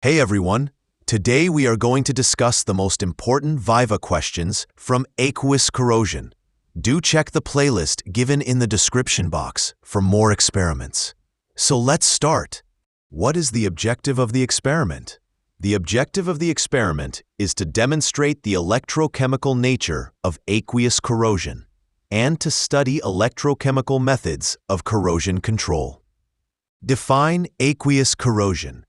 Hey everyone! Today we are going to discuss the most important Viva questions from Aqueous Corrosion. Do check the playlist given in the description box for more experiments. So let's start. What is the objective of the experiment? The objective of the experiment is to demonstrate the electrochemical nature of aqueous corrosion and to study electrochemical methods of corrosion control. Define aqueous corrosion.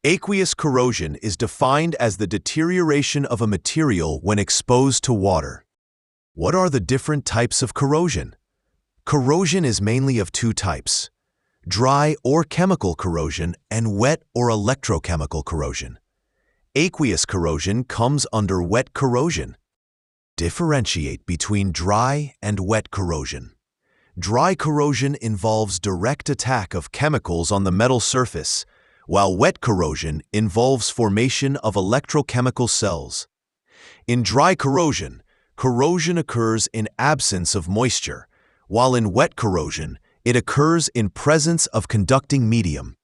Aqueous corrosion is defined as the deterioration of a material when exposed to water. What are the different types of corrosion? Corrosion is mainly of two types: dry or chemical corrosion and wet or electrochemical corrosion. Aqueous corrosion comes under wet corrosion. Differentiate between dry and wet corrosion. Dry corrosion involves direct attack of chemicals on the metal surface, while wet corrosion involves formation of electrochemical cells. In dry corrosion, corrosion occurs in absence of moisture, while in wet corrosion, it occurs in presence of conducting medium.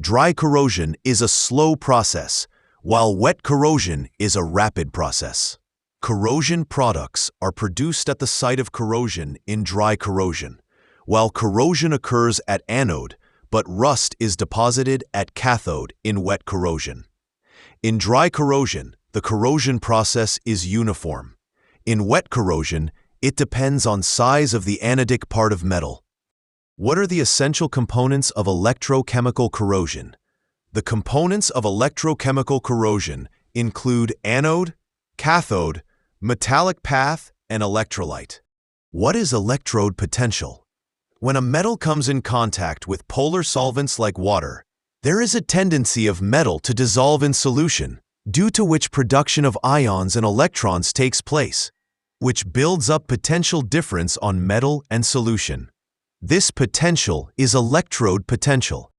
Dry corrosion is a slow process, while wet corrosion is a rapid process. Corrosion products are produced at the site of corrosion in dry corrosion, while corrosion occurs at anode, but rust is deposited at cathode in wet corrosion. In dry corrosion, the corrosion process is uniform. In wet corrosion, it depends on size of the anodic part of metal. What are the essential components of electrochemical corrosion? The components of electrochemical corrosion include anode, cathode, metallic path, and electrolyte. What is electrode potential? When a metal comes in contact with polar solvents like water, there is a tendency of metal to dissolve in solution, due to which production of ions and electrons takes place, which builds up potential difference on metal and solution. This potential is electrode potential.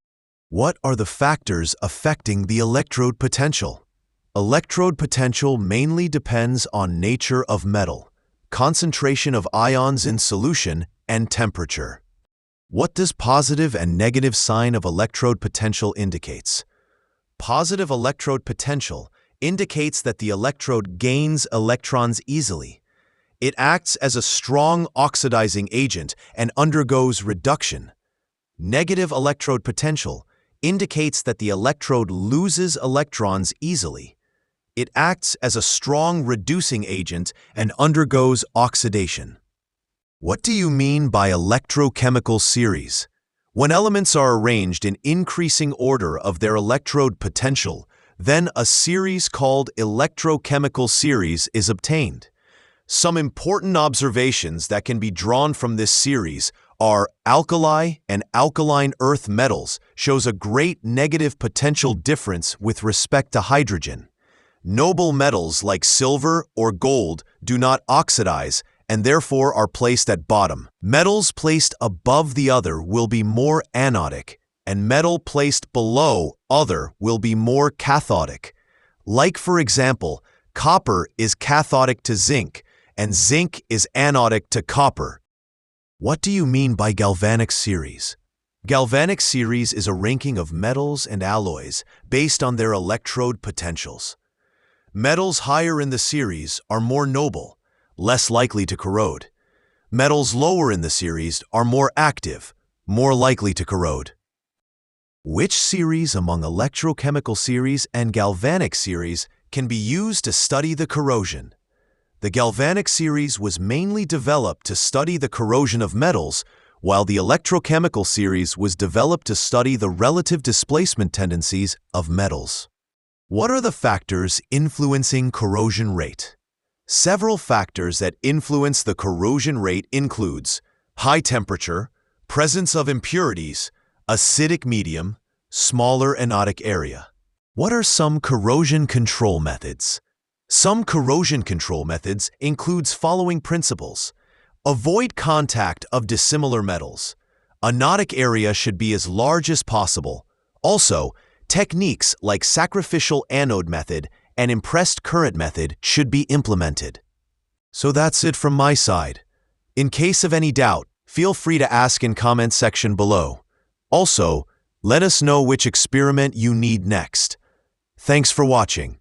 What are the factors affecting the electrode potential? Electrode potential mainly depends on nature of metal, concentration of ions in solution, and temperature. What does positive and negative sign of electrode potential indicates? Positive electrode potential indicates that the electrode gains electrons easily. It acts as a strong oxidizing agent and undergoes reduction. Negative electrode potential indicates that the electrode loses electrons easily. It acts as a strong reducing agent and undergoes oxidation. What do you mean by electrochemical series? When elements are arranged in increasing order of their electrode potential, then a series called electrochemical series is obtained. Some important observations that can be drawn from this series are alkali and alkaline earth metals shows a great negative potential difference with respect to hydrogen. Noble metals like silver or gold do not oxidize and therefore are placed at bottom. Metals placed above the other will be more anodic, and metal placed below other will be more cathodic. Like, for example, copper is cathodic to zinc, and zinc is anodic to copper. What do you mean by galvanic series? Galvanic series is a ranking of metals and alloys based on their electrode potentials. Metals higher in the series are more noble, less likely to corrode. Metals lower in the series are more active, more likely to corrode. Which series among electrochemical series and galvanic series can be used to study the corrosion? The galvanic series was mainly developed to study the corrosion of metals, while the electrochemical series was developed to study the relative displacement tendencies of metals. What are the factors influencing corrosion rate? Several factors that influence the corrosion rate includes high temperature, presence of impurities, acidic medium, smaller anodic area. What are some corrosion control methods? Some corrosion control methods includes following principles. Avoid contact of dissimilar metals. Anodic area should be as large as possible. Also, techniques like sacrificial anode method and impressed current method should be implemented. So that's it from my side. In case of any doubt, feel free to ask in comment section below. Also, let us know which experiment you need next. Thanks for watching.